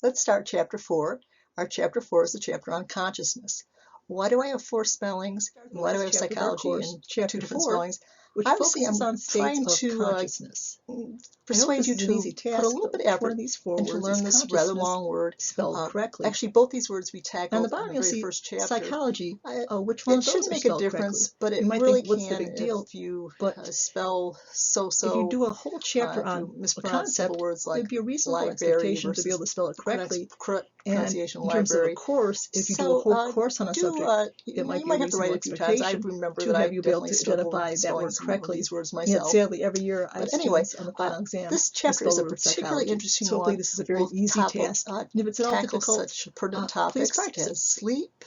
Let's start chapter 4. Our chapter 4 is the chapter on consciousness. Why do I have 4 spellings? And why do I have psychology and 2 different spellings? Which Obviously, focuses I'm on states trying of to consciousness. persuade you an to easy put a task, little bit of but effort one of these four and to words learn is this rather consciousness long word. spelled correctly. Actually, both these words we On tackled the bottom in the you'll very see first chapter. psychology. Which one It of those shouldn't are make a spelled difference, correctly? but it You might really think, what's the can big deal? if you But spell so-so. if you do a whole chapter if you on a mispronounce simple concept, words like there'd be a reasonable library expectation to be able to spell it correctly. And pronunciation in terms of a library. course, if you do a whole course on a subject, you it might be a might have to write reasonable it a few times. I expectation remember to that have I you be able definitely to struggled with identify that word spelling some of correctly. these words Yet myself. sadly, every year I have But anyway, students on the final exam this chapter is spell a the word particularly psychology. interesting So hopefully one. this is a very easy task. And if it's at all difficult, such pertinent please topics practice as it. sleep,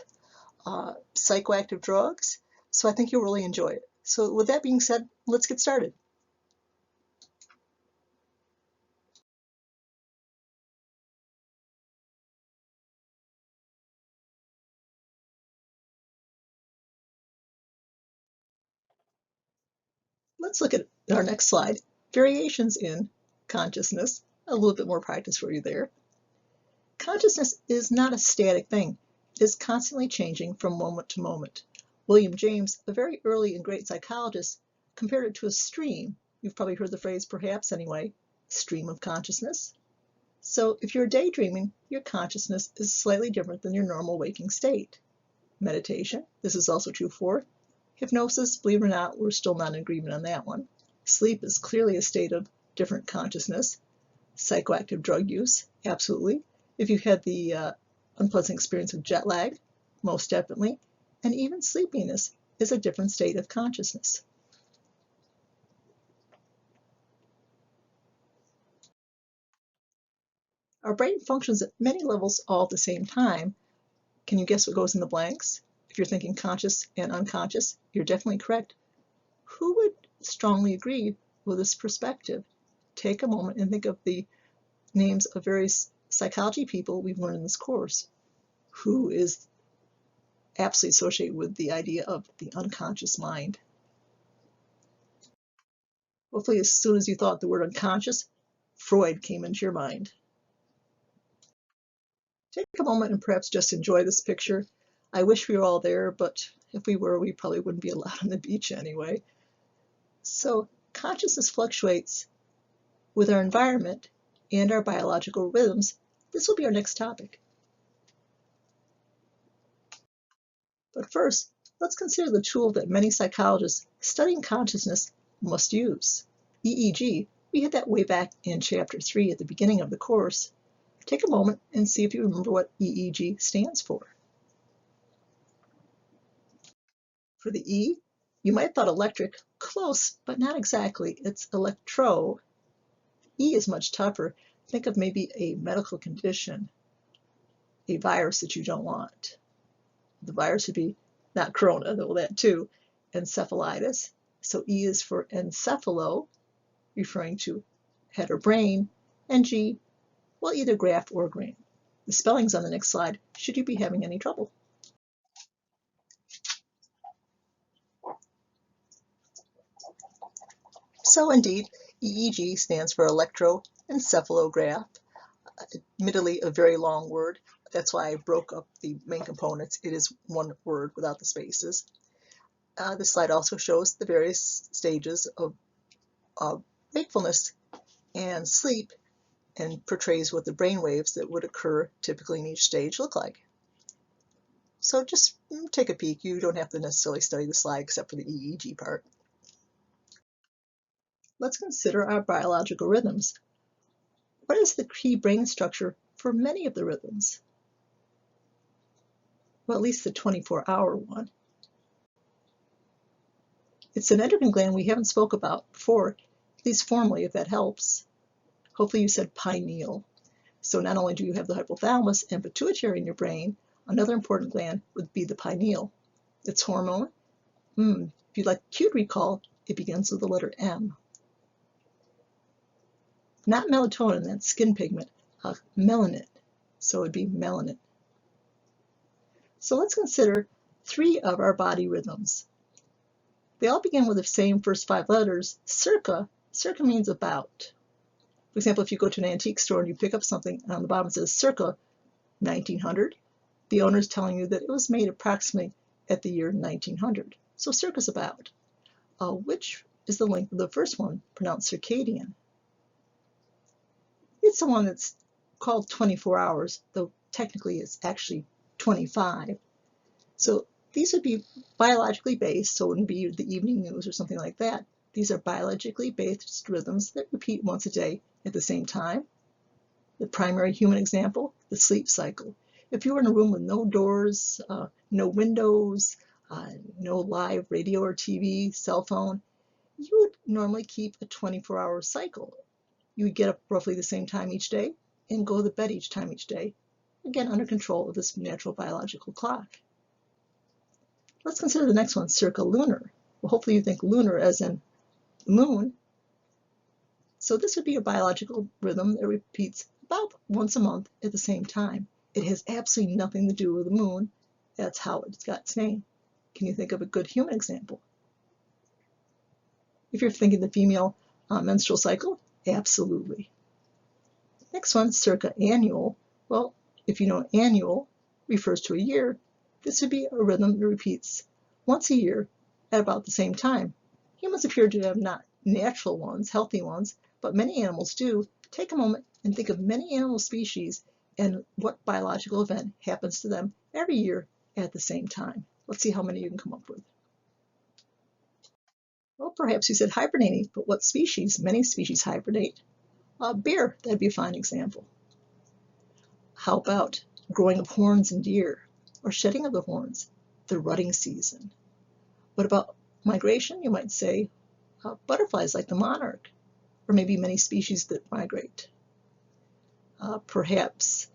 psychoactive drugs. So I think you'll really enjoy it. So with that being said, let's get started. Let's look at our next slide, variations in consciousness. A little bit more practice for you there. Consciousness is not a static thing. It is constantly changing from moment to moment. William James, a very early and great psychologist, compared it to a stream. You've probably heard the phrase, perhaps anyway, stream of consciousness. So if you're daydreaming, your consciousness is slightly different than your normal waking state. Meditation, this is also true for. Hypnosis, believe it or not, we're still not in agreement on that one. Sleep is clearly a state of different consciousness. Psychoactive drug use, absolutely. If you had the unpleasant experience of jet lag, most definitely. And even sleepiness is a different state of consciousness. Our brain functions at many levels all at the same time. Can you guess what goes in the blanks? If you're thinking conscious and unconscious, you're definitely correct. Who would strongly agree with this perspective? Take a moment and think of the names of various psychology people we've learned in this course. Who is absolutely associated with the idea of the unconscious mind? Hopefully, as soon as you thought the word unconscious, Freud came into your mind. Take a moment and perhaps just enjoy this picture. I wish we were all there, but if we were, we probably wouldn't be allowed on the beach anyway. So consciousness fluctuates with our environment and our biological rhythms. This will be our next topic. But first, let's consider the tool that many psychologists studying consciousness must use. EEG, we had that way back in chapter 3 at the beginning of the course. Take a moment and see if you remember what EEG stands for. For the E, you might have thought electric, close, but not exactly. It's electro. E is much tougher. Think of maybe a medical condition, a virus that you don't want. The virus would be not corona, though that too, encephalitis. So E is for encephalo, referring to head or brain, and G, well, either graft or grain. The spelling's on the next slide, should you be having any trouble. So indeed, EEG stands for electroencephalograph. Admittedly, a very long word. That's why I broke up the main components. It is one word without the spaces. This slide also shows the various stages of wakefulness and sleep and portrays what the brain waves that would occur typically in each stage look like. So just take a peek. You don't have to necessarily study the slide except for the EEG part. Let's consider our biological rhythms. What is the key brain structure for many of the rhythms? Well, at least the 24-hour one. It's an endocrine gland we haven't spoke about before, at least formally, if that helps. Hopefully you said pineal. So not only do you have the hypothalamus and pituitary in your brain, another important gland would be the pineal. Its hormone, if you'd like cute recall, it begins with the letter M. Not melatonin, that's skin pigment, melanin. So it would be melanin. So let's consider 3 of our body rhythms. They all begin with the same first 5 letters, circa. Circa means about. For example, if you go to an antique store and you pick up something and on the bottom it says circa 1900, the owner is telling you that it was made approximately at the year 1900. So circa is about. Which is the length of the first one, pronounced circadian? It's the one that's called 24 hours, though technically it's actually 25. So these would be biologically based, so it wouldn't be the evening news or something like that. These are biologically based rhythms that repeat once a day at the same time. The primary human example, the sleep cycle. If you were in a room with no doors, no windows, no live radio or TV, cell phone, you would normally keep a 24-hour cycle. You would get up roughly the same time each day and go to bed each time each day, again under control of this natural biological clock. Let's consider the next one, circa-lunar. Well, hopefully you think lunar as in moon. So this would be a biological rhythm that repeats about once a month at the same time. It has absolutely nothing to do with the moon. That's how it's got its name. Can you think of a good human example? If you're thinking the female menstrual cycle, absolutely. Next one, circa annual. Well, if you know annual refers to a year, this would be a rhythm that repeats once a year at about the same time. Humans appear to have not natural ones, healthy ones, but many animals do. Take a moment and think of many animal species and what biological event happens to them every year at the same time. Let's see how many you can come up with. Well, perhaps you said hibernating, but what species? Many species hibernate. Bear, that'd be a fine example. How about growing of horns in deer or shedding of the horns, the rutting season? What about migration? You might say butterflies like the monarch, or maybe many species that migrate. Perhaps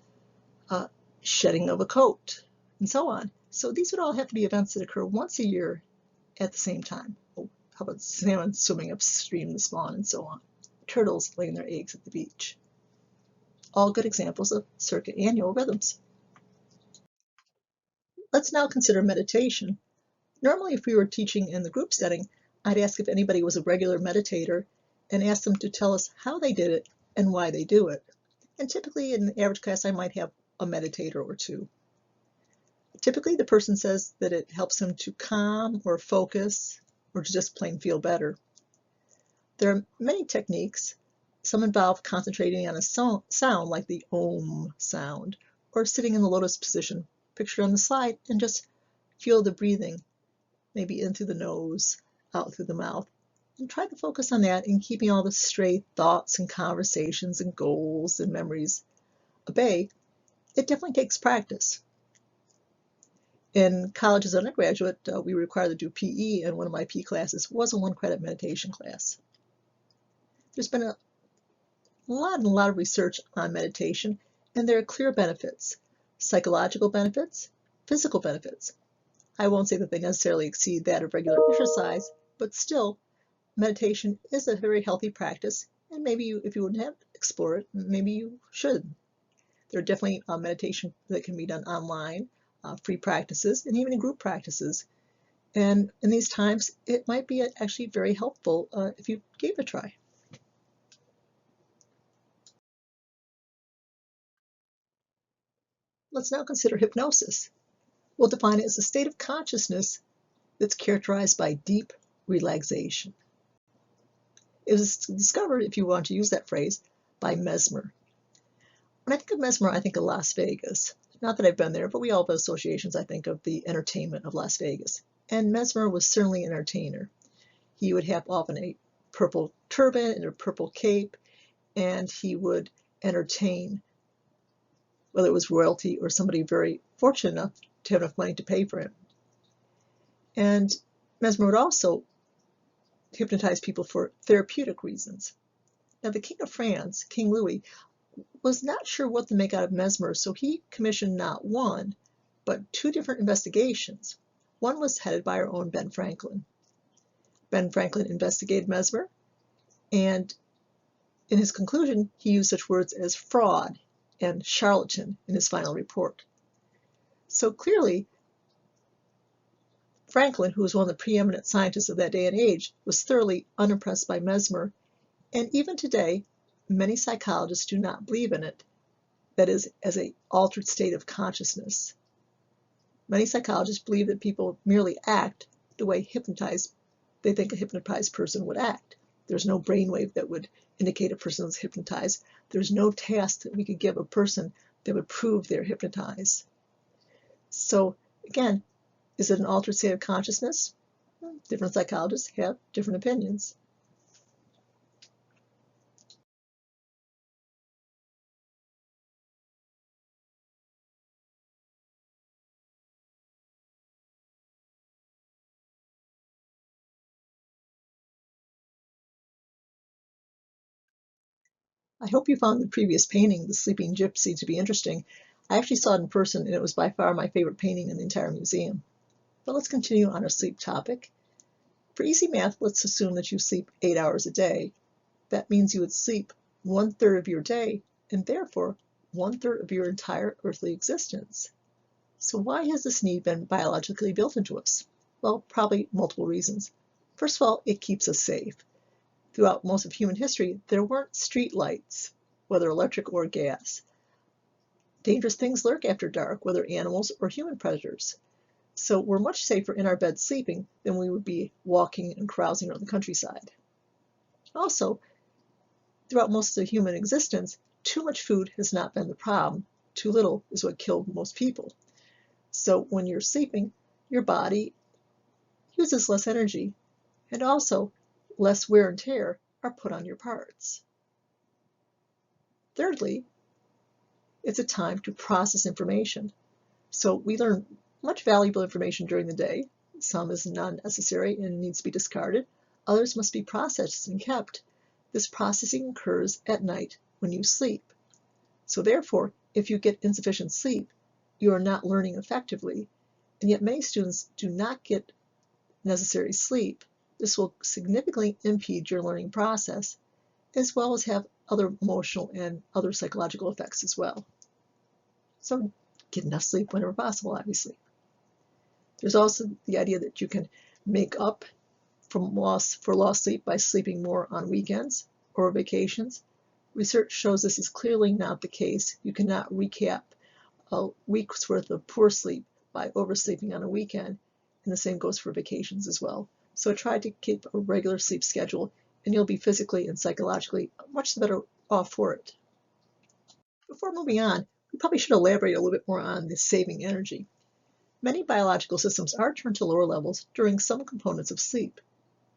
shedding of a coat, and so on. So these would all have to be events that occur once a year at the same time. Oh, how about salmon swimming upstream to spawn and so on? Turtles laying their eggs at the beach. All good examples of circa annual rhythms. Let's now consider meditation. Normally, if we were teaching in the group setting, I'd ask if anybody was a regular meditator and ask them to tell us how they did it and why they do it. And typically in the average class, I might have a meditator or two. Typically, the person says that it helps them to calm or focus or to just plain feel better. There are many techniques. Some involve concentrating on a sound like the Om sound, or sitting in the lotus position, pictured on the slide, and just feel the breathing, maybe in through the nose, out through the mouth. And try to focus on that and keeping all the stray thoughts and conversations and goals and memories at bay. It definitely takes practice. In college as an undergraduate, we were required to do PE, and one of my PE classes was a one-credit meditation class. There's been a lot of research on meditation, and there are clear benefits, psychological benefits, physical benefits. I won't say that they necessarily exceed that of regular exercise, but still, meditation is a very healthy practice, and maybe if you wouldn't have explored it, maybe you should. There are definitely meditation that can be done online, free practices, and even group practices. And in these times, it might be actually very helpful if you gave it a try. Let's now consider hypnosis. We'll define it as a state of consciousness that's characterized by deep relaxation. It was discovered, if you want to use that phrase, by Mesmer. When I think of Mesmer, I think of Las Vegas. Not that I've been there, but we all have associations, I think, of the entertainment of Las Vegas. And Mesmer was certainly an entertainer. He would have often a purple turban and a purple cape, and he would entertain, whether it was royalty or somebody very fortunate enough to have enough money to pay for him. And Mesmer would also hypnotize people for therapeutic reasons. Now, the King of France, King Louis, was not sure what to make out of Mesmer, so he commissioned not one, but two different investigations. One was headed by our own Ben Franklin. Ben Franklin investigated Mesmer, and in his conclusion, he used such words as fraud and charlatan in his final report. So clearly, Franklin, who was one of the preeminent scientists of that day and age, was thoroughly unimpressed by Mesmer, and even today, many psychologists do not believe in it, that is, as an altered state of consciousness. Many psychologists believe that people merely act the way they think a hypnotized person would act. There's no brainwave that would indicate a person is hypnotized. There's no task that we could give a person that would prove they're hypnotized. So again, is it an altered state of consciousness? Different psychologists have different opinions. I hope you found the previous painting, The Sleeping Gypsy, to be interesting. I actually saw it in person, and it was by far my favorite painting in the entire museum. But let's continue on our sleep topic. For easy math, let's assume that you sleep 8 hours a day. That means you would sleep 1/3 of your day, and therefore 1/3 of your entire earthly existence. So why has this need been biologically built into us? Well, probably multiple reasons. First of all, it keeps us safe. Throughout most of human history, there weren't street lights, whether electric or gas. Dangerous things lurk after dark, whether animals or human predators. So we're much safer in our bed sleeping than we would be walking and carousing around the countryside. Also, throughout most of human existence, too much food has not been the problem. Too little is what killed most people. So when you're sleeping, your body uses less energy, and also less wear and tear are put on your parts. Thirdly, it's a time to process information. So we learn much valuable information during the day. Some is non-necessary and needs to be discarded. Others must be processed and kept. This processing occurs at night when you sleep. So therefore, if you get insufficient sleep, you are not learning effectively. And yet many students do not get necessary sleep. This will significantly impede your learning process, as well as have other emotional and other psychological effects as well. So get enough sleep whenever possible, obviously. There's also the idea that you can make up for lost sleep by sleeping more on weekends or vacations. Research shows this is clearly not the case. You cannot recap a week's worth of poor sleep by oversleeping on a weekend, and the same goes for vacations as well. So try to keep a regular sleep schedule, and you'll be physically and psychologically much better off for it. Before moving on, we probably should elaborate a little bit more on this saving energy. Many biological systems are turned to lower levels during some components of sleep.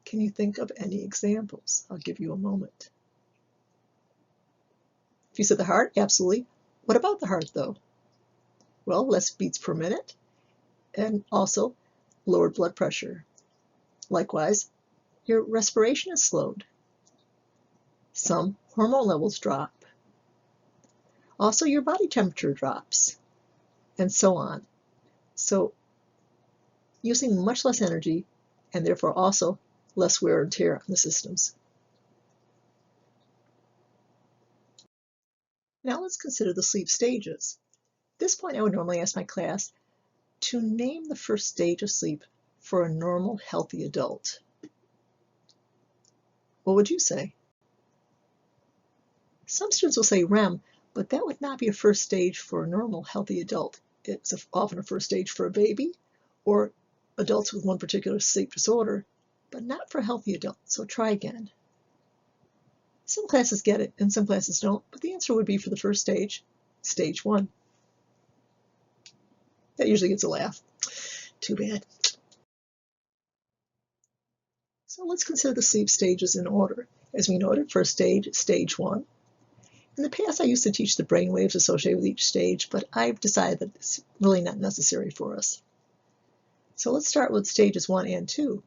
Can you think of any examples? I'll give you a moment. If you said the heart, absolutely. What about the heart, though? Well, less beats per minute, and also lowered blood pressure. Likewise, your respiration is slowed. Some hormone levels drop. Also, your body temperature drops, and so on. So, using much less energy, and therefore also less wear and tear on the systems. Now let's consider the sleep stages. At this point, I would normally ask my class to name the first stage of sleep for a normal, healthy adult. What would you say? Some students will say REM, but that would not be a first stage for a normal, healthy adult. It's often a first stage for a baby or adults with one particular sleep disorder, but not for a healthy adults. So try again. Some classes get it and some classes don't, but the answer would be for the first stage, stage 1. That usually gets a laugh. Too bad. So let's consider the sleep stages in order. As we noted, first stage, stage 1. In the past, I used to teach the brain waves associated with each stage, but I've decided that it's really not necessary for us. So let's start with stages 1 and 2.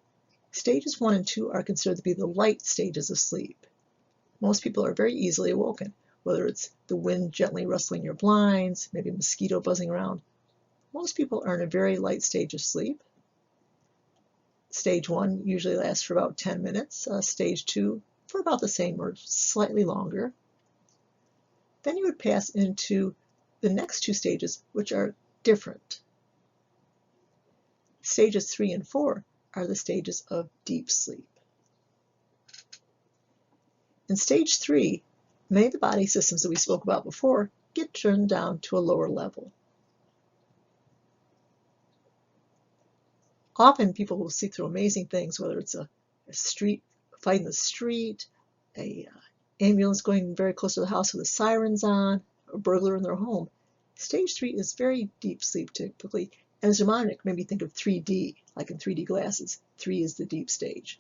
Stages 1 and 2 are considered to be the light stages of sleep. Most people are very easily awoken, whether it's the wind gently rustling your blinds, maybe a mosquito buzzing around. Most people are in a very light stage of sleep. Stage 1 usually lasts for about 10 minutes, stage 2 for about the same or slightly longer. Then you would pass into the next 2 stages, which are different. Stages 3 and 4 are the stages of deep sleep. In stage 3, Many of the body systems that we spoke about before get turned down to a lower level. Often people will see through amazing things, whether it's a street fight in the street, a ambulance going very close to the house with the sirens on, a burglar in their home. Stage 3 is very deep sleep typically, and as a mnemonic, maybe think of 3D, like in 3D glasses. 3 is the deep stage.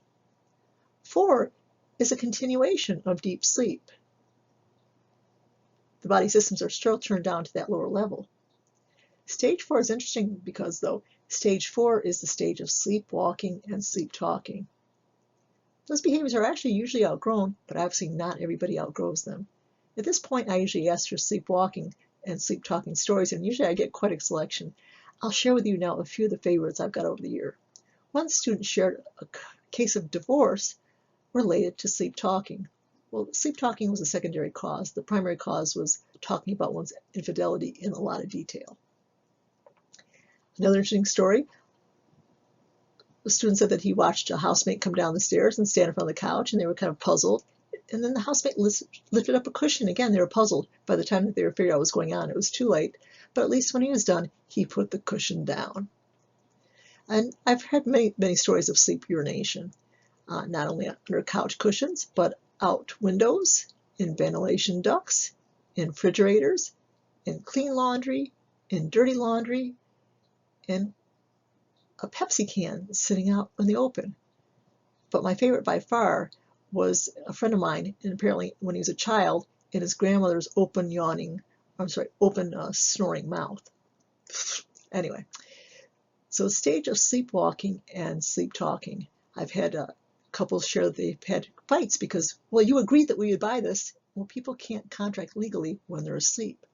4 is a continuation of deep sleep. The body systems are still turned down to that lower level. Stage 4 is interesting because, though, stage 4 is the stage of sleepwalking and sleep talking. Those behaviors are actually usually outgrown, but obviously not everybody outgrows them. At this point, I usually ask for sleepwalking and sleep talking stories, and usually I get quite a selection. I'll share with you now a few of the favorites I've got over the year. One student shared a case of divorce related to sleep talking. Well, sleep talking was a secondary cause. The primary cause was talking about one's infidelity in a lot of detail. Another interesting story, the student said that he watched a housemate come down the stairs and stand in front of the couch, and they were kind of puzzled. And then the housemate lifted up a cushion. Again, they were puzzled. By the time that they were figuring out what was going on, it was too late. But at least when he was done, he put the cushion down. And I've heard many stories of sleep urination, not only under couch cushions, but out windows, in ventilation ducts, in refrigerators, in clean laundry, in dirty laundry, and a Pepsi can sitting out in the open. But my favorite by far was a friend of mine, and apparently when he was a child, in his grandmother's open snoring mouth. Anyway, so the stage of sleepwalking and sleep talking. I've had couples share that they've had fights because, well, you agreed that we would buy this. Well, people can't contract legally when they're asleep.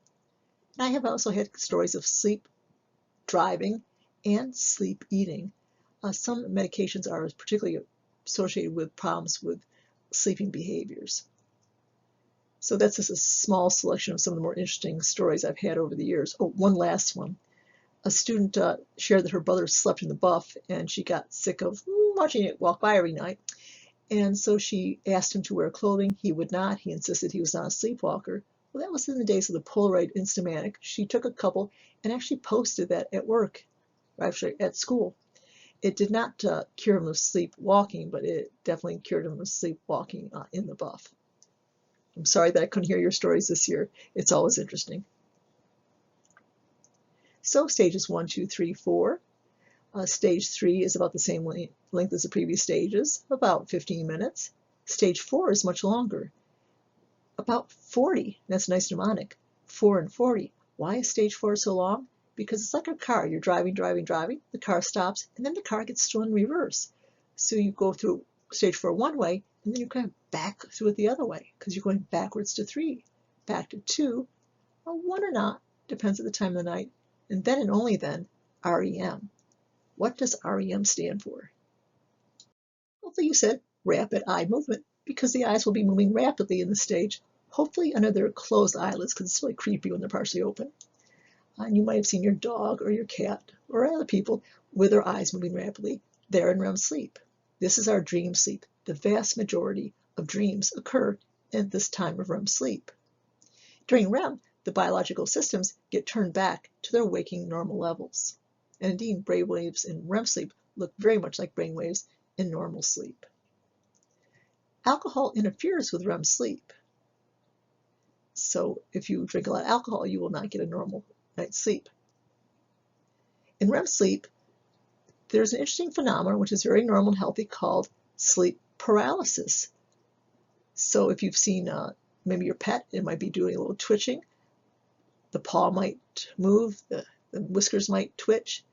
And I have also had stories of sleep driving and sleep eating. Some medications are particularly associated with problems with sleeping behaviors. So that's just a small selection of some of the more interesting stories I've had over the years. Oh, one last one. A student shared that her brother slept in the buff, and she got sick of watching it walk by every night. And so she asked him to wear clothing. He would not. He insisted he was not a sleepwalker. Well, that was in the days of the Polaroid Instamatic. She took a couple and actually posted that at work, actually at school. It did not cure him of sleepwalking, but it definitely cured him of sleepwalking in the buff. I'm sorry that I couldn't hear your stories this year. It's always interesting. So stages 1, 2, 3, 4. Stage 3 is about the same length as the previous stages, about 15 minutes. Stage 4 is much longer, about 40. That's a nice mnemonic, 4 and 40. Why is stage 4 so long? Because it's like a car. You're driving, the car stops, and then the car gets thrown in reverse. So you go through stage 4 one way, and then you kind of back through it the other way, because you're going backwards to 3, back to 2, well, 1 or not, depends on the time of the night, and then and only then, REM. What does REM stand for? Hopefully you said rapid eye movement, because the eyes will be moving rapidly in this stage, hopefully under their closed eyelids, because it's really creepy when they're partially open. And you might have seen your dog or your cat or other people with their eyes moving rapidly. They're in REM sleep. This is our dream sleep. The vast majority of dreams occur at this time of REM sleep. During REM, the biological systems get turned back to their waking normal levels. And indeed, brainwaves in REM sleep look very much like brainwaves in normal sleep. Alcohol interferes with REM sleep. So if you drink a lot of alcohol, you will not get a normal night's sleep. In REM sleep, there's an interesting phenomenon which is very normal and healthy called sleep paralysis. So if you've seen maybe your pet, it might be doing a little twitching. The paw might move, the whiskers might twitch,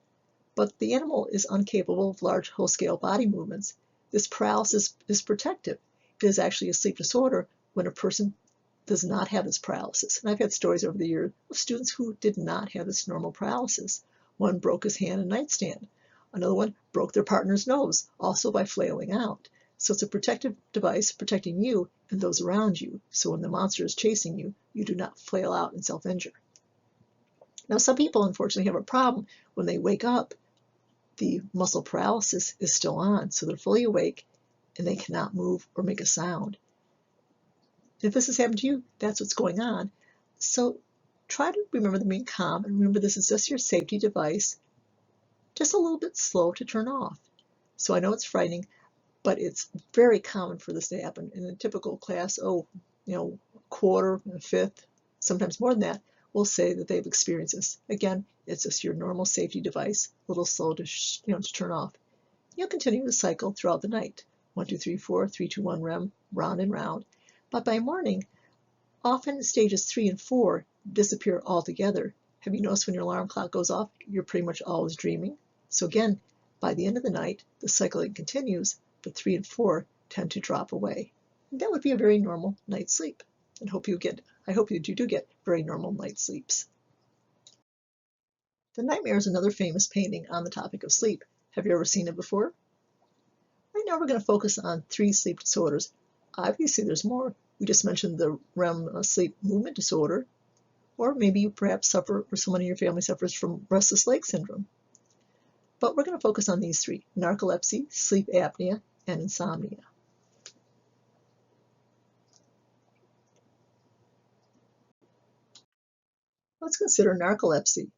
but the animal is incapable of large whole-scale body movements. This paralysis is protective. It is actually a sleep disorder when a person does not have this paralysis. And I've had stories over the years of students who did not have this normal paralysis. One broke his hand in a nightstand. Another one broke their partner's nose, also by flailing out. So it's a protective device protecting you and those around you. So when the monster is chasing you, you do not flail out and self-injure. Now, some people unfortunately have a problem. When they wake up, the muscle paralysis is still on, so they're fully awake and they cannot move or make a sound. If this has happened to you, that's what's going on. So try to remember to being calm and remember this is just your safety device, just a little bit slow to turn off. So I know it's frightening, but it's very common for this to happen. In a typical class, a quarter, a fifth, sometimes more than that, will say that they've experienced this. Again, it's just your normal safety device, a little slow to turn off. You'll continue the cycle throughout the night. 1, 2, 3, 4, 3, 2, 1 REM, round and round. But by morning, often stages 3 and 4 disappear altogether. Have you noticed when your alarm clock goes off, you're pretty much always dreaming? So again, by the end of the night, the cycling continues, but 3 and 4 tend to drop away. And that would be a very normal night's sleep. And I hope you do get very normal night sleeps. The Nightmare is another famous painting on the topic of sleep. Have you ever seen it before? Right now we're going to focus on 3 sleep disorders. Obviously there's more. We just mentioned the REM sleep movement disorder, or maybe you perhaps suffer or someone in your family suffers from restless leg syndrome. But we're going to focus on these 3: narcolepsy, sleep apnea, and insomnia. Let's consider narcolepsy.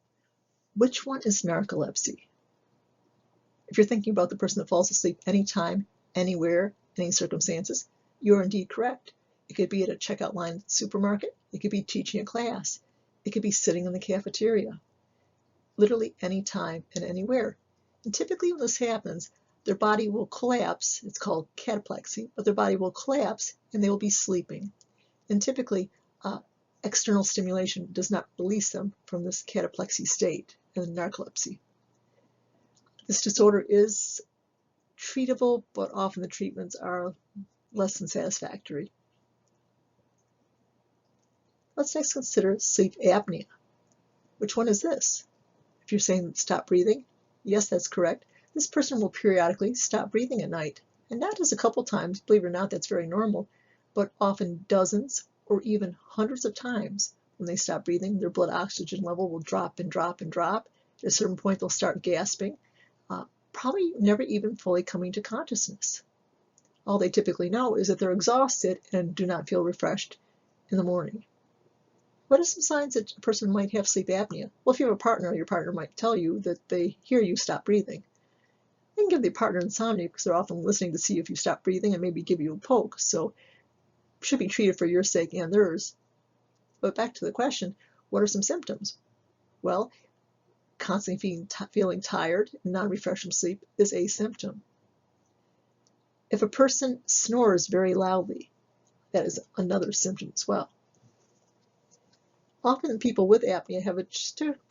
Which one is narcolepsy? If you're thinking about the person that falls asleep anytime, anywhere, any circumstances, you're indeed correct. It could be at a checkout line at the supermarket. It could be teaching a class. It could be sitting in the cafeteria. Literally anytime and anywhere. And typically when this happens, their body will collapse. It's called cataplexy, but their body will collapse and they will be sleeping. And typically, external stimulation does not release them from this cataplexy state in narcolepsy. This disorder is treatable, but often the treatments are less than satisfactory. Let's next consider sleep apnea. Which one is this? If you're saying stop breathing, yes, that's correct. This person will periodically stop breathing at night, and not just a couple times, believe it or not, that's very normal, but often dozens or even hundreds of times. When they stop breathing, their blood oxygen level will drop and drop and drop. At a certain point, they'll start gasping, probably never even fully coming to consciousness. All they typically know is that they're exhausted and do not feel refreshed in the morning. What are some signs that a person might have sleep apnea? Well, if you have a partner, your partner might tell you that they hear you stop breathing. They can give the partner insomnia because they're often listening to see if you stop breathing and maybe give you a poke. So should be treated for your sake and theirs. But back to the question, what are some symptoms? Well, constantly feeling tired and non-refreshed from sleep is a symptom. If a person snores very loudly, that is another symptom as well. Often people with apnea have a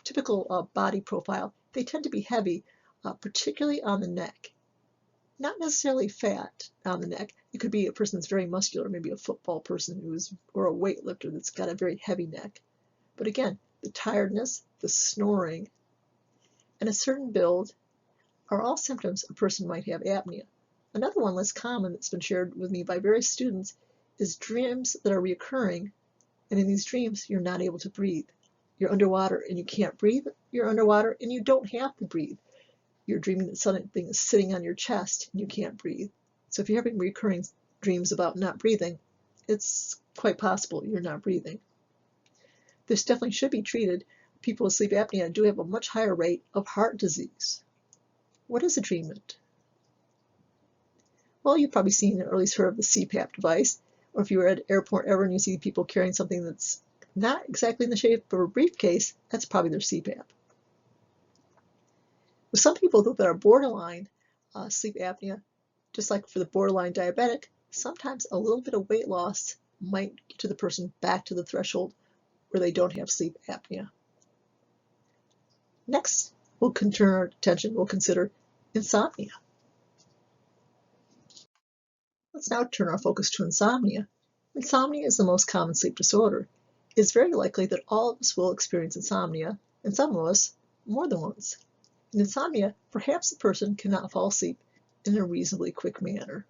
typical body profile. They tend to be heavy, particularly on the neck. Not necessarily fat on the neck. It could be a person that's very muscular, maybe a football person or a weightlifter that's got a very heavy neck. But again, the tiredness, the snoring, and a certain build are all symptoms a person might have apnea. Another one less common that's been shared with me by various students is dreams that are reoccurring, and in these dreams you're not able to breathe. You're underwater and you can't breathe. You're underwater and you don't have to breathe. You're dreaming that something is sitting on your chest and you can't breathe. So if you're having recurring dreams about not breathing, it's quite possible you're not breathing. This definitely should be treated. People with sleep apnea do have a much higher rate of heart disease. What is the treatment? Well, you've probably seen or at least heard of the CPAP device, or if you were at an airport ever and you see people carrying something that's not exactly in the shape of a briefcase, that's probably their CPAP. With some people that are borderline sleep apnea, just like for the borderline diabetic, sometimes a little bit of weight loss might get to the person back to the threshold where they don't have sleep apnea. Next, we'll consider insomnia. Let's now turn our focus to insomnia. Insomnia is the most common sleep disorder. It is very likely that all of us will experience insomnia, and some of us more than once. In insomnia, perhaps the person cannot fall asleep in a reasonably quick manner.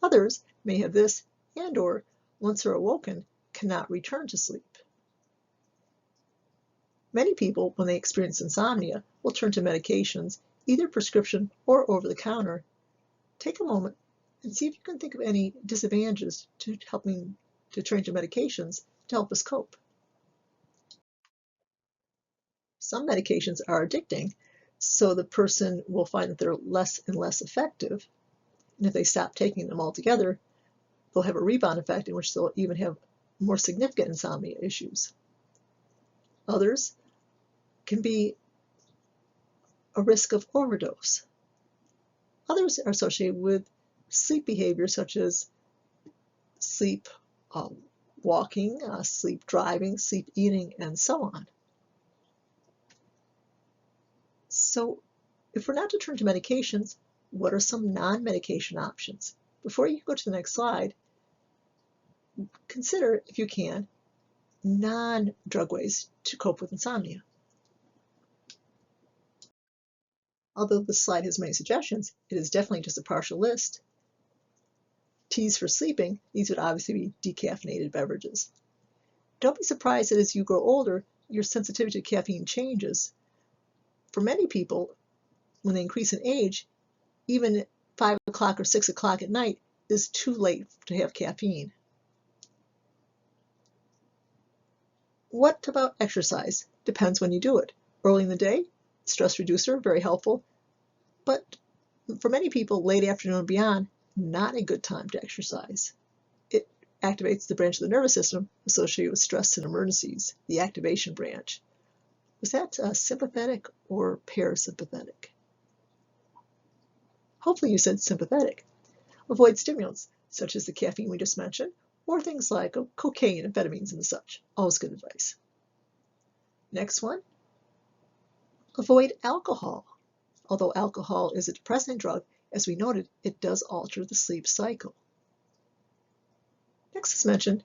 Others may have this and/or, once they're awoken, cannot return to sleep. Many people, when they experience insomnia, will turn to medications, either prescription or over-the-counter. Take a moment and see if you can think of any disadvantages to helping to turn to medications to help us cope. Some medications are addicting, so the person will find that they're less and less effective. And if they stop taking them altogether, they'll have a rebound effect in which they'll even have more significant insomnia issues. Others can be a risk of overdose. Others are associated with sleep behavior such as sleep walking, sleep driving, sleep eating, and so on. So if we're not to turn to medications, what are some non-medication options? Before you go to the next slide, consider, if you can, non-drug ways to cope with insomnia. Although this slide has many suggestions, it is definitely just a partial list. Teas for sleeping, these would obviously be decaffeinated beverages. Don't be surprised that as you grow older, your sensitivity to caffeine changes. For many people, when they increase in age, even 5 o'clock or 6 o'clock at night is too late to have caffeine. What about exercise? Depends when you do it. Early in the day, stress reducer, very helpful. But for many people, late afternoon and beyond, not a good time to exercise. It activates the branch of the nervous system associated with stress and emergencies, the activation branch. Was that sympathetic or parasympathetic? Hopefully you said sympathetic. Avoid stimulants, such as the caffeine we just mentioned, or things like cocaine, amphetamines, and such. Always good advice. Next one, avoid alcohol. Although alcohol is a depressant drug, as we noted, it does alter the sleep cycle. Next, as mentioned,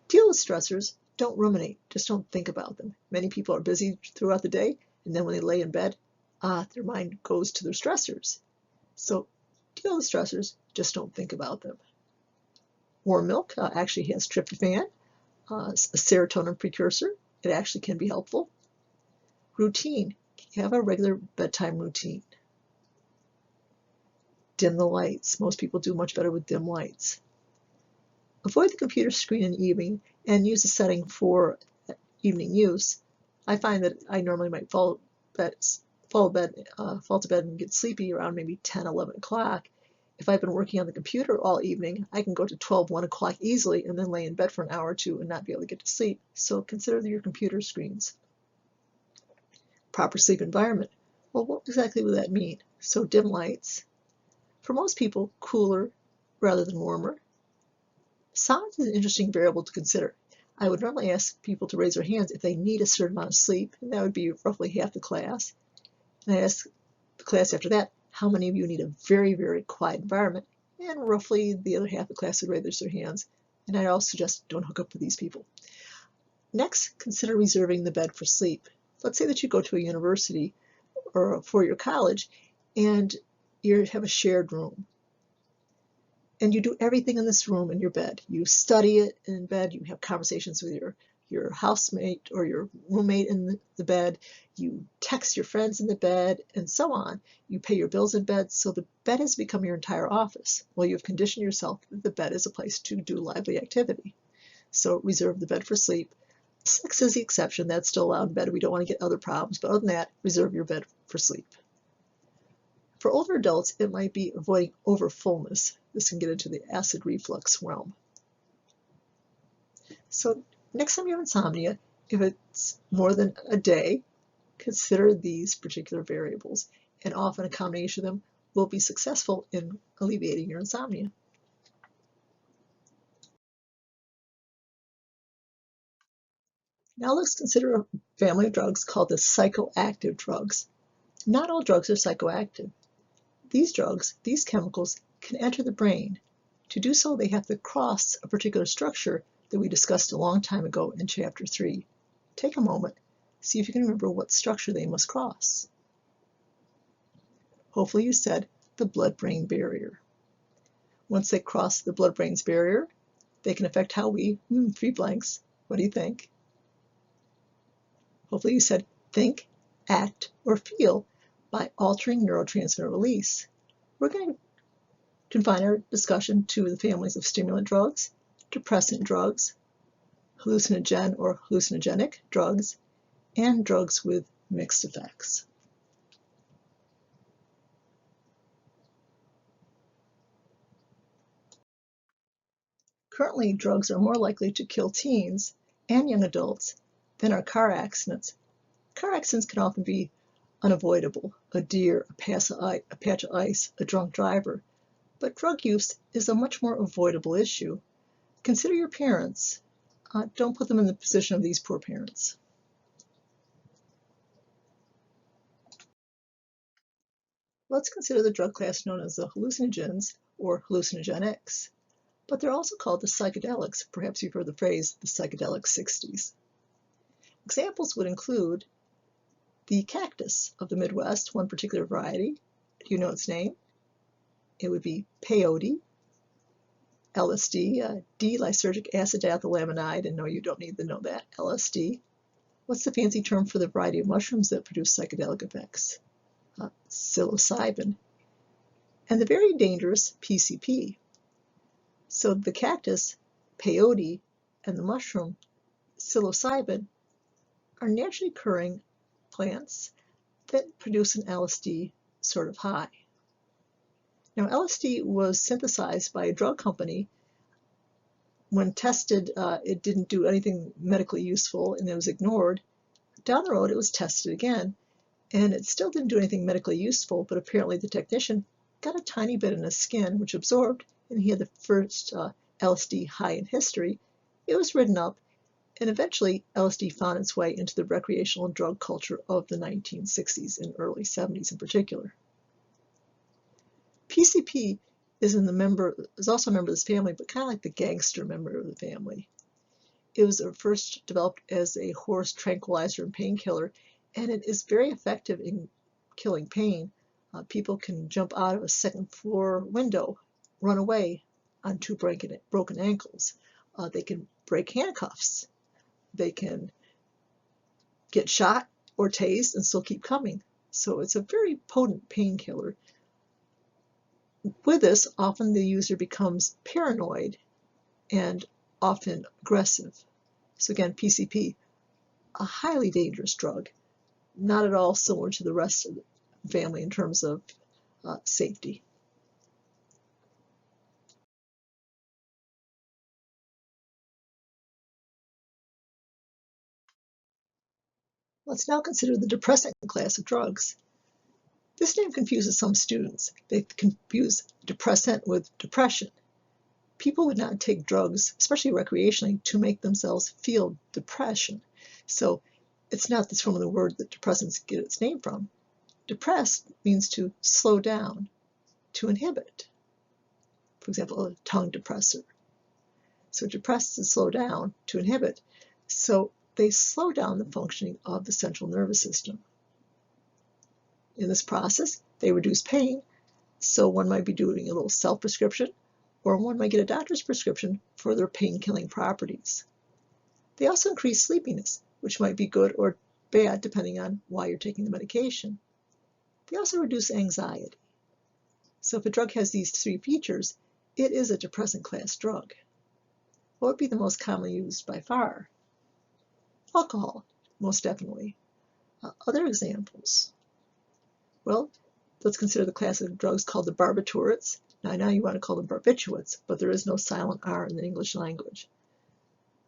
deal with stressors. Don't ruminate, just don't think about them. Many people are busy throughout the day, and then when they lay in bed, their mind goes to their stressors. So deal with stressors, just don't think about them. Warm milk actually has tryptophan, a serotonin precursor. It actually can be helpful. Routine, have a regular bedtime routine. Dim the lights. Most people do much better with dim lights. Avoid the computer screen in the evening and use a setting for evening use. I find that I normally might fall to bed and get sleepy around maybe 10, 11 o'clock. If I've been working on the computer all evening, I can go to 12, 1 o'clock easily and then lay in bed for an hour or two and not be able to get to sleep. So consider your computer screens. Proper sleep environment. Well, what exactly would that mean? So dim lights. For most people, cooler rather than warmer. Sound is an interesting variable to consider. I would normally ask people to raise their hands if they need a certain amount of sleep, and that would be roughly half the class. And I ask the class after that, how many of you need a very, very quiet environment? And roughly the other half of the class would raise their hands. And I also suggest don't hook up with these people. Next, consider reserving the bed for sleep. Let's say that you go to a university or for your college and you have a shared room. And you do everything in this room in your bed. You study it in bed, you have conversations with your housemate or your roommate in the bed, you text your friends in the bed, and so on. You pay your bills in bed, so the bed has become your entire office. Well, you've conditioned yourself that the bed is a place to do lively activity. So reserve the bed for sleep. Sex is the exception. That's still allowed in bed. We don't want to get other problems, but other than that, reserve your bed for sleep. For older adults, it might be avoiding overfullness. This can get into the acid reflux realm. So next time you have insomnia, if it's more than a day, consider these particular variables, and often a combination of them will be successful in alleviating your insomnia. Now let's consider a family of drugs called the psychoactive drugs. Not all drugs are psychoactive. These drugs, these chemicals, can enter the brain. To do so, they have to cross a particular structure that we discussed a long time ago in Chapter 3. Take a moment, see if you can remember what structure they must cross. Hopefully you said the blood-brain barrier. Once they cross the blood-brain barrier, they can affect how we, 3 blanks, what do you think? Hopefully you said think, act, or feel by altering neurotransmitter release. We're going to confine our discussion to the families of stimulant drugs, depressant drugs, hallucinogen or hallucinogenic drugs, and drugs with mixed effects. Currently, drugs are more likely to kill teens and young adults than are car accidents. Car accidents can often be unavoidable: a deer, a patch of ice, a drunk driver. But drug use is a much more avoidable issue. Consider your parents. Don't put them in the position of these poor parents. Let's consider the drug class known as the hallucinogens or hallucinogenics, but they're also called the psychedelics. Perhaps you've heard the phrase the psychedelic 60s. Examples would include the cactus of the Midwest, one particular variety. Do you know its name? It would be peyote. LSD, D-lysergic acid-ethylaminide, and no, you don't need to know that, LSD. What's the fancy term for the variety of mushrooms that produce psychedelic effects? Psilocybin. And the very dangerous PCP. So the cactus, peyote, and the mushroom, psilocybin, are naturally occurring plants that produce an LSD sort of high. Now, LSD was synthesized by a drug company. When tested, it didn't do anything medically useful and it was ignored. Down the road, it was tested again, and it still didn't do anything medically useful, but apparently the technician got a tiny bit in his skin, which absorbed, and he had the first LSD high in history. It was written up, and eventually LSD found its way into the recreational drug culture of the 1960s and early 70s in particular. PCP is also a member of this family, but kind of like the gangster member of the family. It was first developed as a horse tranquilizer and painkiller, and it is very effective in killing pain. People can jump out of a second floor window, run away on two broken ankles. They can break handcuffs. They can get shot or tased and still keep coming. So it's a very potent painkiller. With this, often the user becomes paranoid and often aggressive. So again, PCP, a highly dangerous drug, not at all similar to the rest of the family in terms of safety. Let's now consider the depressant class of drugs. This name confuses some students. They confuse depressant with depression. People would not take drugs, especially recreationally, to make themselves feel depression. So it's not this from the word that depressants get its name from. Depressed means to slow down, to inhibit. For example, a tongue depressor. So depressed is slow down, to inhibit. So they slow down the functioning of the central nervous system. In this process, they reduce pain, so one might be doing a little self-prescription, or one might get a doctor's prescription for their pain-killing properties. They also increase sleepiness, which might be good or bad depending on why you're taking the medication. They also reduce anxiety. So if a drug has these three features, it is a depressant class drug. What would be the most commonly used by far? Alcohol, most definitely. Other examples? Well, let's consider the class of drugs called the barbiturates. Now, I know you want to call them barbiturates, but there is no silent R in the English language.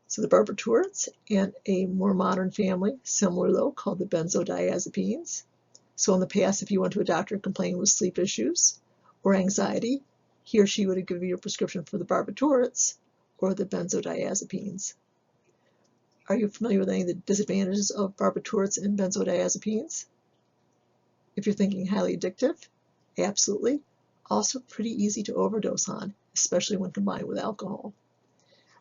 So the barbiturates and a more modern family, similar though, called the benzodiazepines. So in the past, if you went to a doctor complaining with sleep issues or anxiety, he or she would have given you a prescription for the barbiturates or the benzodiazepines. Are you familiar with any of the disadvantages of barbiturates and benzodiazepines? If you're thinking highly addictive, absolutely. Also pretty easy to overdose on, especially when combined with alcohol.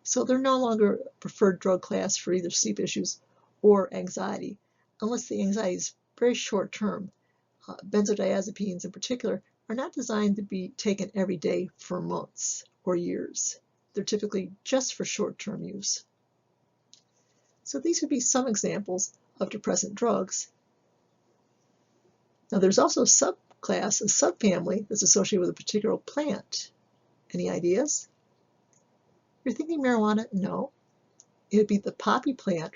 So they're no longer a preferred drug class for either sleep issues or anxiety, unless the anxiety is very short term. Benzodiazepines in particular are not designed to be taken every day for months or years. They're typically just for short-term use. So these would be some examples of depressant drugs. Now there's also a subclass, a subfamily that's associated with a particular plant. Any ideas? you're thinking marijuana, no. It would be the poppy plant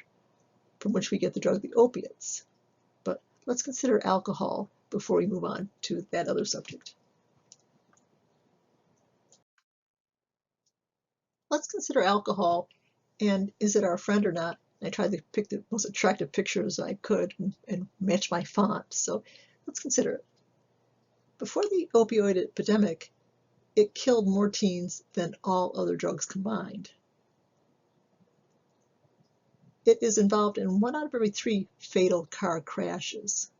from which we get the drug, the opiates. But let's consider alcohol before we move on to that other subject. Let's consider alcohol, and is it our friend or not? I tried to pick the most attractive pictures I could and match my font, so let's consider it. Before the opioid epidemic, it killed more teens than all other drugs combined. It is involved in 1 out of every 3 fatal car crashes.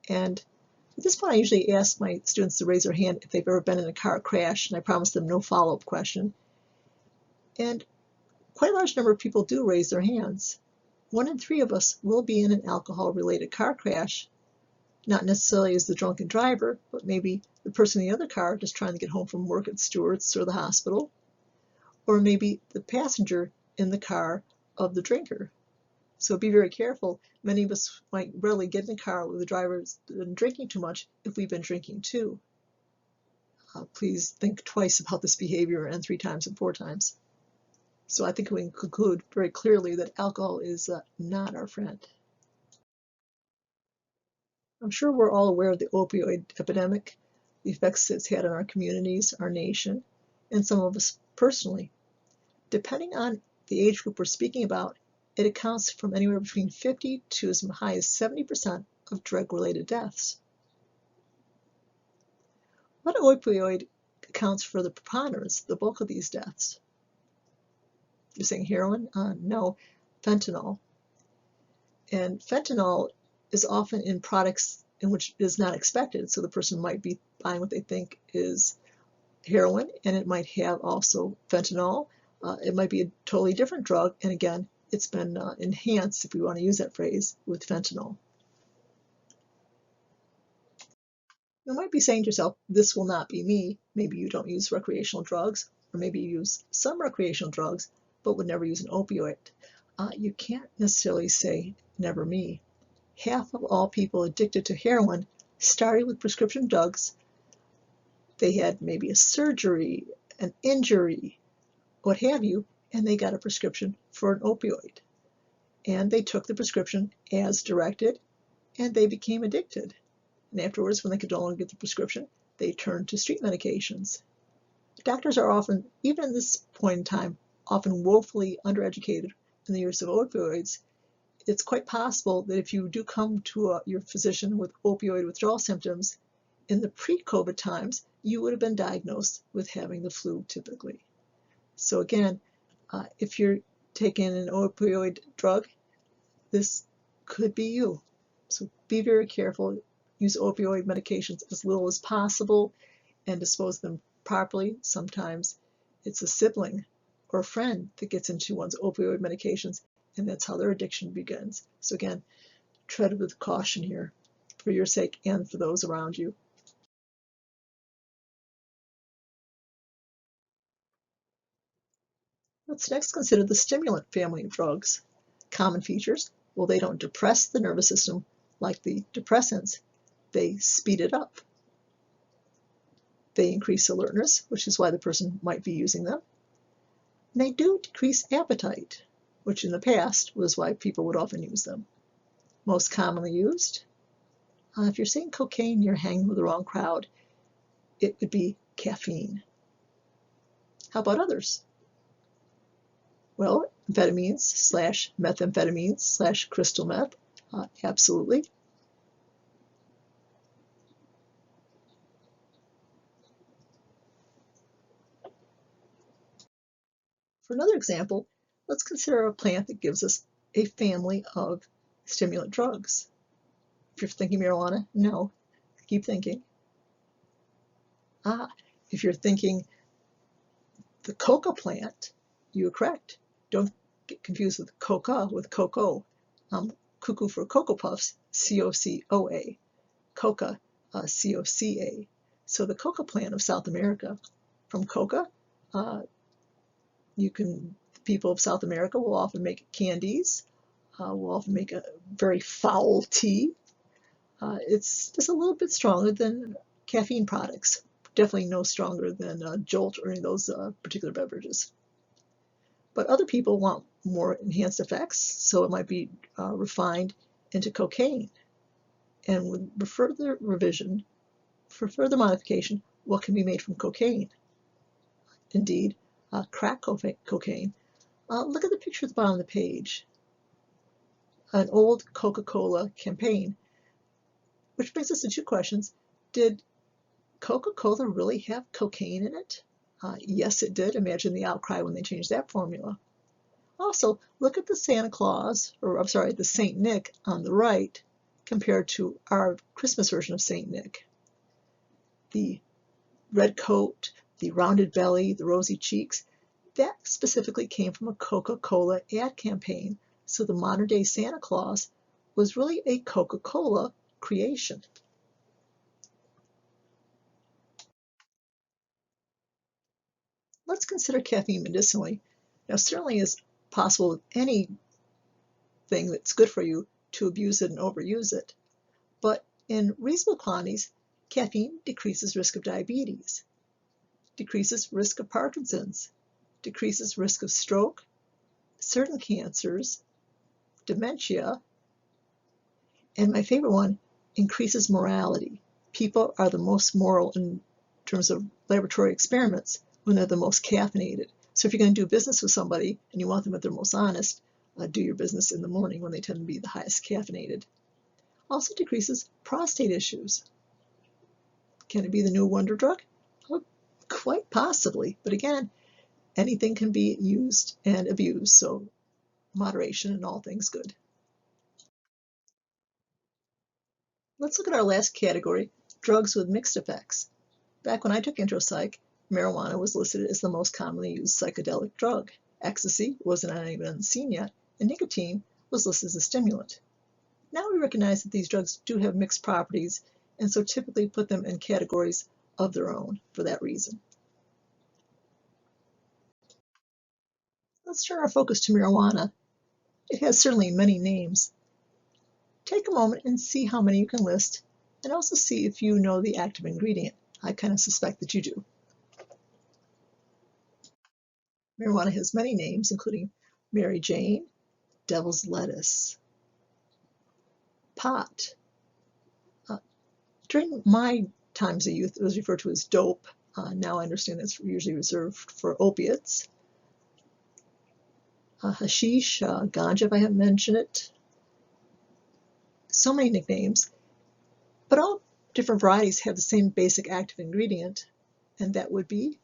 And at this point, I usually ask my students to raise their hand if they've ever been in a car crash, and I promise them no follow-up question. And quite a large number of people do raise their hands. 1 in 3 of us will be in an alcohol-related car crash, not necessarily as the drunken driver, but maybe the person in the other car just trying to get home from work at Stewart's or the hospital, or maybe the passenger in the car of the drinker. So be very careful. Many of us might readily get in the car with the driver's been drinking too much if we've been drinking too. Please think twice about this behavior and 3 times and 4 times. So I think we can conclude very clearly that alcohol is not our friend. I'm sure we're all aware of the opioid epidemic, the effects it's had on our communities, our nation, and some of us personally. Depending on the age group we're speaking about, it accounts from anywhere between 50 to as high as 70% of drug-related deaths. What opioid accounts for the preponderance, the bulk of these deaths? You're saying heroin? No, fentanyl. And fentanyl is often in products in which it is not expected. So the person might be buying what they think is heroin, and it might have also fentanyl. It might be a totally different drug, and again, it's been enhanced, if we want to use that phrase, with fentanyl. You might be saying to yourself, this will not be me. Maybe you don't use recreational drugs, or maybe you use some recreational drugs, but would never use an opioid. You can't necessarily say, never me. Half of all people addicted to heroin started with prescription drugs. They had maybe a surgery, an injury, what have you, and they got a prescription for an opioid. And they took the prescription as directed, and they became addicted. And afterwards, when they could no longer get the prescription, they turned to street medications. Doctors are often, even at this point in time, often woefully undereducated in the use of opioids. It's quite possible that if you do come to your physician with opioid withdrawal symptoms, in the pre-COVID times, you would have been diagnosed with having the flu typically. So again, if you're taking an opioid drug, this could be you. So be very careful. Use opioid medications as little as possible and dispose of them properly. Sometimes it's a sibling or a friend that gets into one's opioid medications, and that's how their addiction begins. So again, tread with caution here for your sake and for those around you. Let's next consider the stimulant family of drugs. Common features, well, they don't depress the nervous system like the depressants. They speed it up. They increase alertness, which is why the person might be using them. And they do decrease appetite, which in the past was why people would often use them. Most commonly used, if you're saying cocaine, you're hanging with the wrong crowd. It would be caffeine. How about others? Well, amphetamines / methamphetamines / crystal meth, absolutely. For another example, let's consider a plant that gives us a family of stimulant drugs. If you're thinking marijuana, no, keep thinking. If you're thinking the coca plant, you are correct. Don't get confused with coca with cocoa. Cuckoo for Cocoa Puffs, C-O-C-O-A. Coca, C-O-C-A. So the coca plant of South America, from coca, people of South America will often make candies, will often make a very foul tea. It's just a little bit stronger than caffeine products. definitely no stronger than Jolt or any of those particular beverages. But other people want more enhanced effects, so it might be refined into cocaine. And with further revision, for further modification, what can be made from cocaine? Indeed, crack cocaine. Look at the picture at the bottom of the page. An old Coca-Cola campaign, which brings us to two questions. Did Coca-Cola really have cocaine in it? Yes, it did. Imagine the outcry when they changed that formula. Also, look at the Santa Claus, or I'm sorry, the Saint Nick on the right compared to our Christmas version of Saint Nick. The red coat, the rounded belly, the rosy cheeks, that specifically came from a Coca-Cola ad campaign. So the modern day Santa Claus was really a Coca-Cola creation. Let's consider caffeine medicinally. Now, certainly it's possible with anything that's good for you to abuse it and overuse it. But in reasonable quantities, caffeine decreases risk of diabetes, decreases risk of Parkinson's, decreases risk of stroke, certain cancers, dementia, and my favorite one, increases morality. People are the most moral in terms of laboratory experiments when they're the most caffeinated. So if you're going to do business with somebody and you want them at their most honest, do your business in the morning when they tend to be the highest caffeinated. Also decreases prostate issues. Can it be the new wonder drug? Well, quite possibly. But again, anything can be used and abused, so moderation in all things good. Let's look at our last category, drugs with mixed effects. Back when I took intro psych, marijuana was listed as the most commonly used psychedelic drug. Ecstasy wasn't even seen yet, and nicotine was listed as a stimulant. Now we recognize that these drugs do have mixed properties, and so typically put them in categories of their own for that reason. Let's turn our focus to marijuana. It has certainly many names. Take a moment and see how many you can list, and also see if you know the active ingredient. I kind of suspect that you do. Marijuana has many names, including Mary Jane, devil's lettuce, pot. During my times of youth, it was referred to as dope. Now I understand that's usually reserved for opiates. Hashish, ganja, if I haven't mentioned it. So many nicknames, but all different varieties have the same basic active ingredient, and that would be,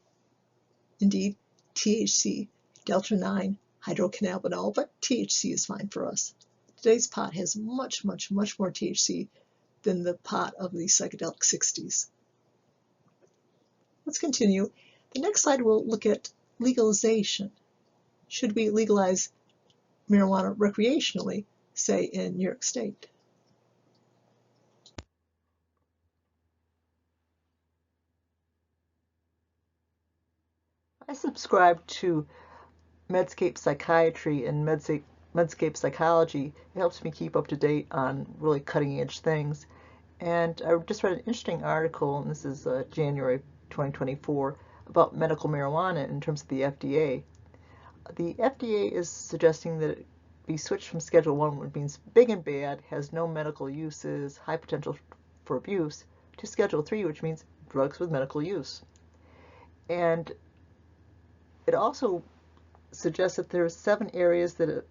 indeed, THC, delta-9 hydrocannabinol, but THC is fine for us. Today's pot has much, much, much more THC than the pot of the psychedelic 60s. Let's continue. The next slide will look at legalization. Should we legalize marijuana recreationally, say in New York State? I subscribe to Medscape Psychiatry and Medscape Psychology. It helps me keep up to date on really cutting edge things. And I just read an interesting article, and this is January 2024, about medical marijuana in terms of the FDA. The FDA is suggesting that it be switched from Schedule 1, which means big and bad, has no medical uses, high potential for abuse, to Schedule 3, which means drugs with medical use. And it also suggests that there are 7 areas that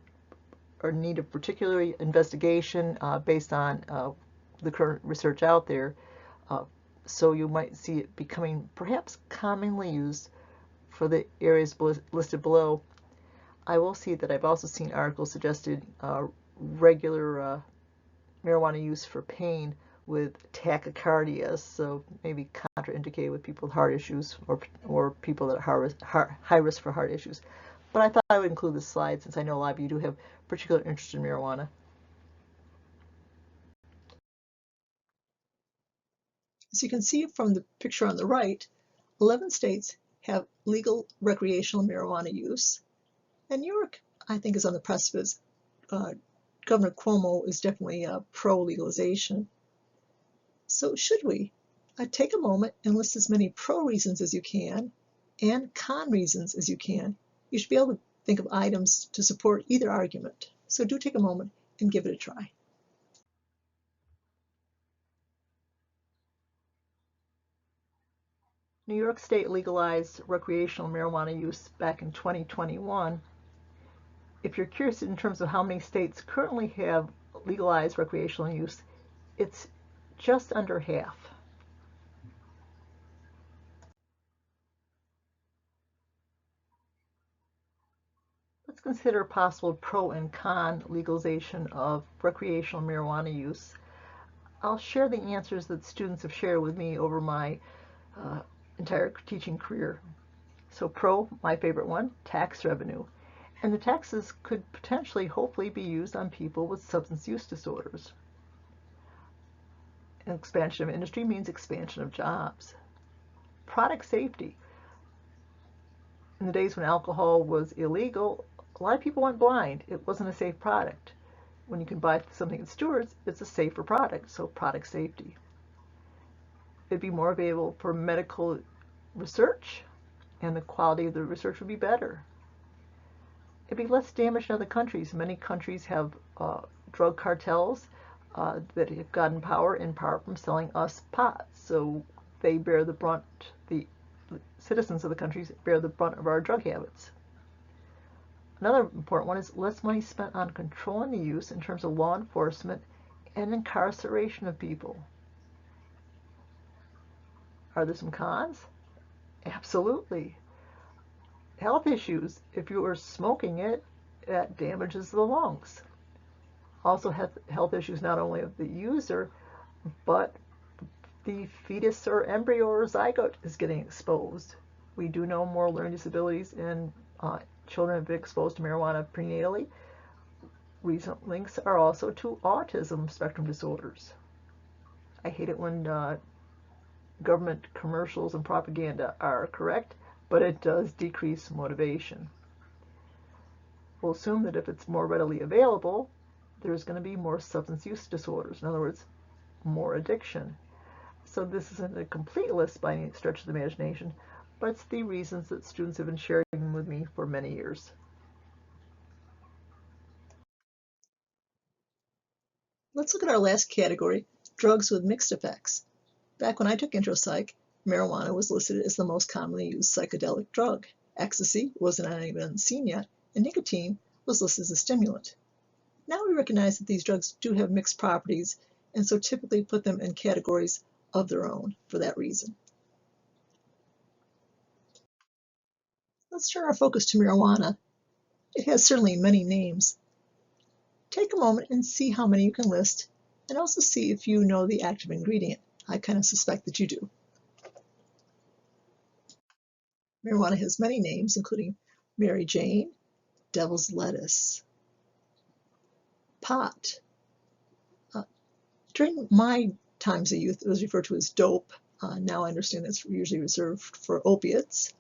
are in need of particular investigation based on the current research out there. So you might see it becoming perhaps commonly used for the areas listed below. I will see that I've also seen articles suggested regular marijuana use for pain with tachycardia, so maybe contraindicated with people with heart issues or people that are high risk for heart issues. But I thought I would include this slide since I know a lot of you do have particular interest in marijuana. As you can see from the picture on the right, 11 states have legal recreational marijuana use, and New York, I think, is on the precipice. Governor Cuomo is definitely pro-legalization. So should we? Take a moment and list as many pro reasons as you can and con reasons as you can. You should be able to think of items to support either argument. So do take a moment and give it a try. New York State legalized recreational marijuana use back in 2021. If you're curious in terms of how many states currently have legalized recreational use, it's just under half. Let's consider possible pro and con legalization of recreational marijuana use. I'll share the answers that students have shared with me over my entire teaching career. So pro, my favorite one, tax revenue. And the taxes could potentially, hopefully, be used on people with substance use disorders. An expansion of industry means expansion of jobs. Product safety. In the days when alcohol was illegal, a lot of people went blind. It wasn't a safe product. When you can buy something at Stewart's, it's a safer product, so product safety. It'd be more available for medical research, and the quality of the research would be better. It'd be less damage in other countries. Many countries have drug cartels that have gotten power in part from selling us pot, so they bear the brunt, the citizens of the countries bear the brunt of our drug habits. Another important one is less money spent on controlling the use in terms of law enforcement and incarceration of people. Are there some cons? Absolutely. Health issues. If you are smoking it, that damages the lungs. Also health issues not only of the user, but the fetus or embryo or zygote is getting exposed. We do know more learning disabilities in children have been exposed to marijuana prenatally. Recent links are also to autism spectrum disorders. I hate it when government commercials and propaganda are correct, but it does decrease motivation. We'll assume that if it's more readily available, there's going to be more substance use disorders. In other words, more addiction. So this isn't a complete list by any stretch of the imagination, but it's the reasons that students have been sharing with me for many years. Let's look at our last category, drugs with mixed effects. Back when I took intro psych, marijuana was listed as the most commonly used psychedelic drug. Ecstasy wasn't even seen yet, and nicotine was listed as a stimulant. Now we recognize that these drugs do have mixed properties, and so typically put them in categories of their own for that reason. Let's turn our focus to marijuana. It has certainly many names. Take a moment and see how many you can list, and also see if you know the active ingredient. I kind of suspect that you do. Marijuana has many names, including Mary Jane, devil's lettuce, pot. During my times of youth, it was referred to as dope. Now I understand that's usually reserved for opiates.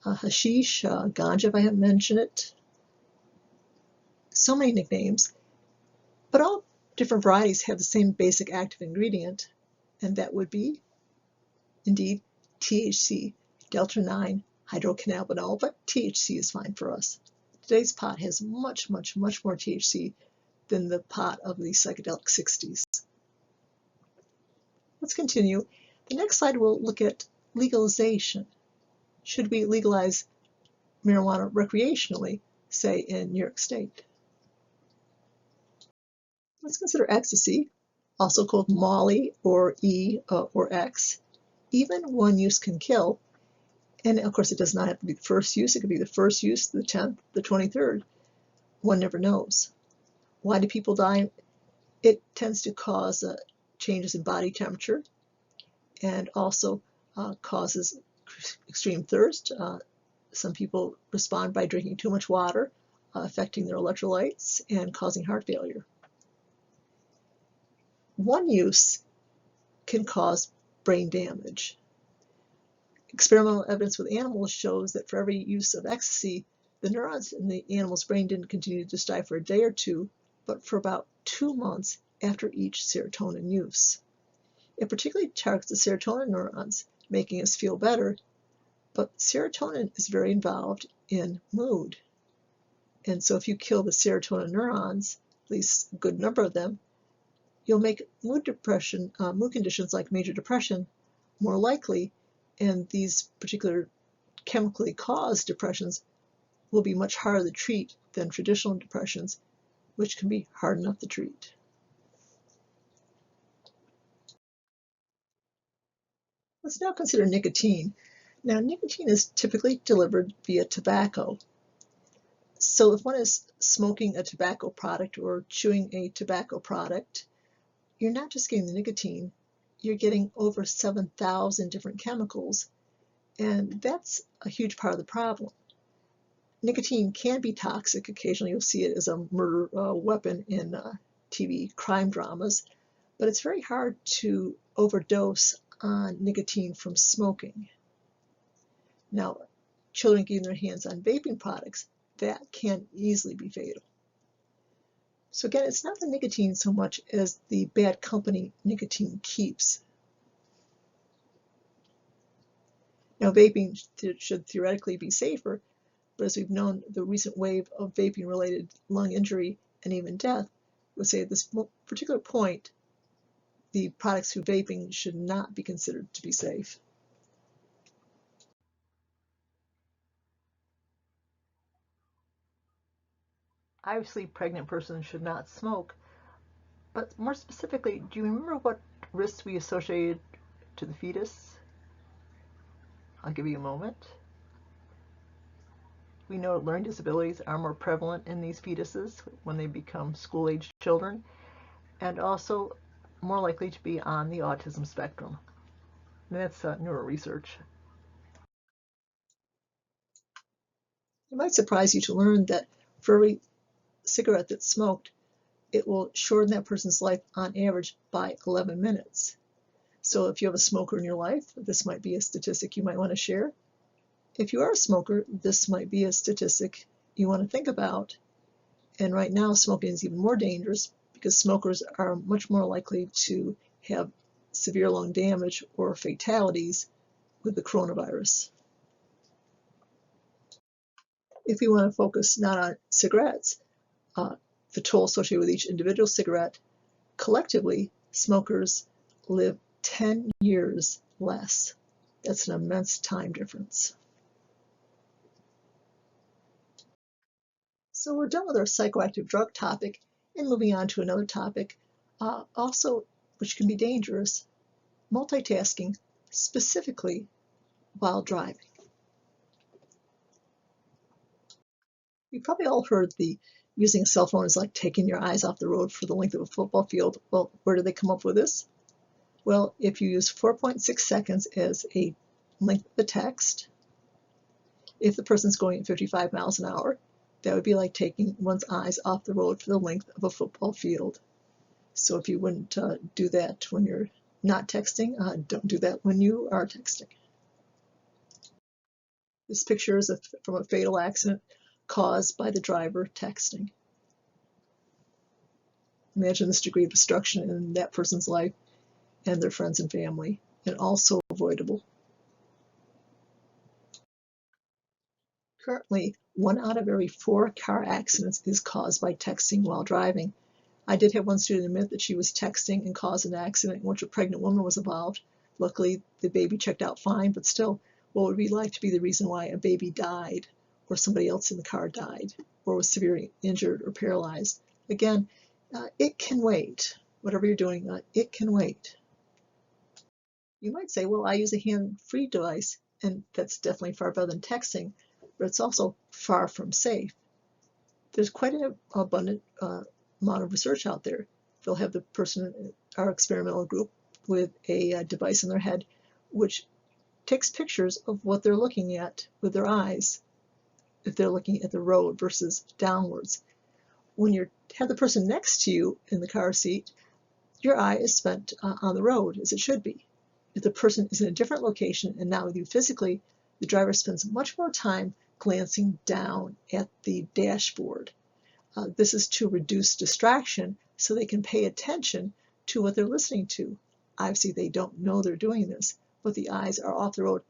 Hashish, ganja, if I haven't mentioned it. So many nicknames, but all different varieties have the same basic active ingredient, and that would be, indeed, THC, delta-9 hydrocannabinol, but THC is fine for us. Today's pot has much, much, much more THC than the pot of the psychedelic 60s. Let's continue. The next slide will look at legalization. Should we legalize marijuana recreationally, say in New York State? Let's consider ecstasy, also called Molly or E or X. Even one use can kill, and of course it does not have to be the first use. It could be the first use, the 10th, the 23rd. One never knows. Why do people die? It tends to cause changes in body temperature and also causes extreme thirst. Some people respond by drinking too much water, affecting their electrolytes and causing heart failure. One use can cause brain damage. Experimental evidence with animals shows that for every use of ecstasy, the neurons in the animal's brain didn't continue to just die for a day or two, but for about 2 months after each serotonin use. It particularly targets the serotonin neurons, making us feel better, but serotonin is very involved in mood. And so if you kill the serotonin neurons, at least a good number of them, you'll make mood conditions like major depression more likely, and these particular chemically caused depressions will be much harder to treat than traditional depressions, which can be hard enough to treat. Let's now consider nicotine. Now, nicotine is typically delivered via tobacco. So if one is smoking a tobacco product or chewing a tobacco product, you're not just getting the nicotine, you're getting over 7,000 different chemicals, and that's a huge part of the problem. Nicotine can be toxic. Occasionally you'll see it as a murder weapon in TV crime dramas, but it's very hard to overdose on nicotine from smoking. Now, children getting their hands on vaping products, that can easily be fatal. So again, it's not the nicotine so much as the bad company nicotine keeps. Now, vaping should theoretically be safer, but as we've known, the recent wave of vaping-related lung injury and even death would say at this particular point, the products through vaping should not be considered to be safe. Obviously, pregnant persons should not smoke, but more specifically, do you remember what risks we associated to the fetus? I'll give you a moment. We know learning disabilities are more prevalent in these fetuses when they become school-age children, and also more likely to be on the autism spectrum. And that's neuro research. It might surprise you to learn that for every cigarette that's smoked, it will shorten that person's life on average by 11 minutes. So if you have a smoker in your life, this might be a statistic you might want to share. If you are a smoker, this might be a statistic you want to think about. And right now, smoking is even more dangerous because smokers are much more likely to have severe lung damage or fatalities with the coronavirus. If we want to focus not on cigarettes, the toll associated with each individual cigarette, collectively, smokers live 10 years less. That's an immense time difference. So we're done with our psychoactive drug topic and moving on to another topic, also which can be dangerous, multitasking, specifically while driving. You've probably all heard the using a cell phone is like taking your eyes off the road for the length of a football field. Well, where did they come up with this? Well, if you use 4.6 seconds as a length of the text, if the person's going at 55 miles an hour, that would be like taking one's eyes off the road for the length of a football field. So if you wouldn't do that when you're not texting, don't do that when you are texting. This picture is from a fatal accident caused by the driver texting. Imagine this degree of destruction in that person's life and their friends and family, and also avoidable. Currently, 1 out of every 4 car accidents is caused by texting while driving. I did have one student admit that she was texting and caused an accident in which a pregnant woman was involved. Luckily, the baby checked out fine, but still, what would we like to be the reason why a baby died, or somebody else in the car died, or was severely injured or paralyzed? Again, it can wait. Whatever you're doing, it can wait. You might say, well, I use a hand-free device, and that's definitely far better than texting, but it's also far from safe. There's quite an abundant amount of research out there. They'll have the person, our experimental group, with a device in their head, which takes pictures of what they're looking at with their eyes, if they're looking at the road versus downwards. When you have the person next to you in the car seat, your eye is spent on the road, as it should be. If the person is in a different location and not with you physically, the driver spends much more time glancing down at the dashboard. This is to reduce distraction so they can pay attention to what they're listening to. Obviously, they don't know they're doing this, but the eyes are off the road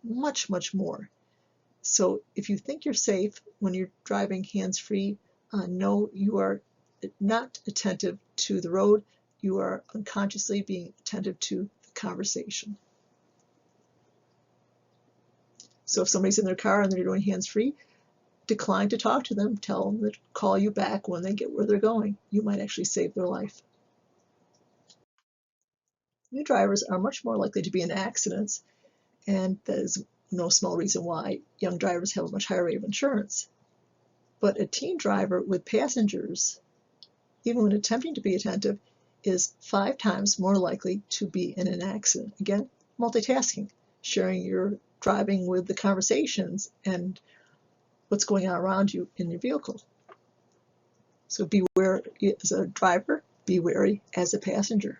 much, much more. So if you think you're safe when you're driving hands-free, no, you are not attentive to the road. You are unconsciously being attentive to the conversation. So if somebody's in their car and they're doing hands-free, decline to talk to them. Tell them to call you back when they get where they're going. You might actually save their life. New drivers are much more likely to be in accidents, and that is no small reason why young drivers have a much higher rate of insurance. But a teen driver with passengers, even when attempting to be attentive, is 5 times more likely to be in an accident. Again, multitasking, sharing your driving with the conversations and what's going on around you in your vehicle. So be wary as a driver, be wary as a passenger.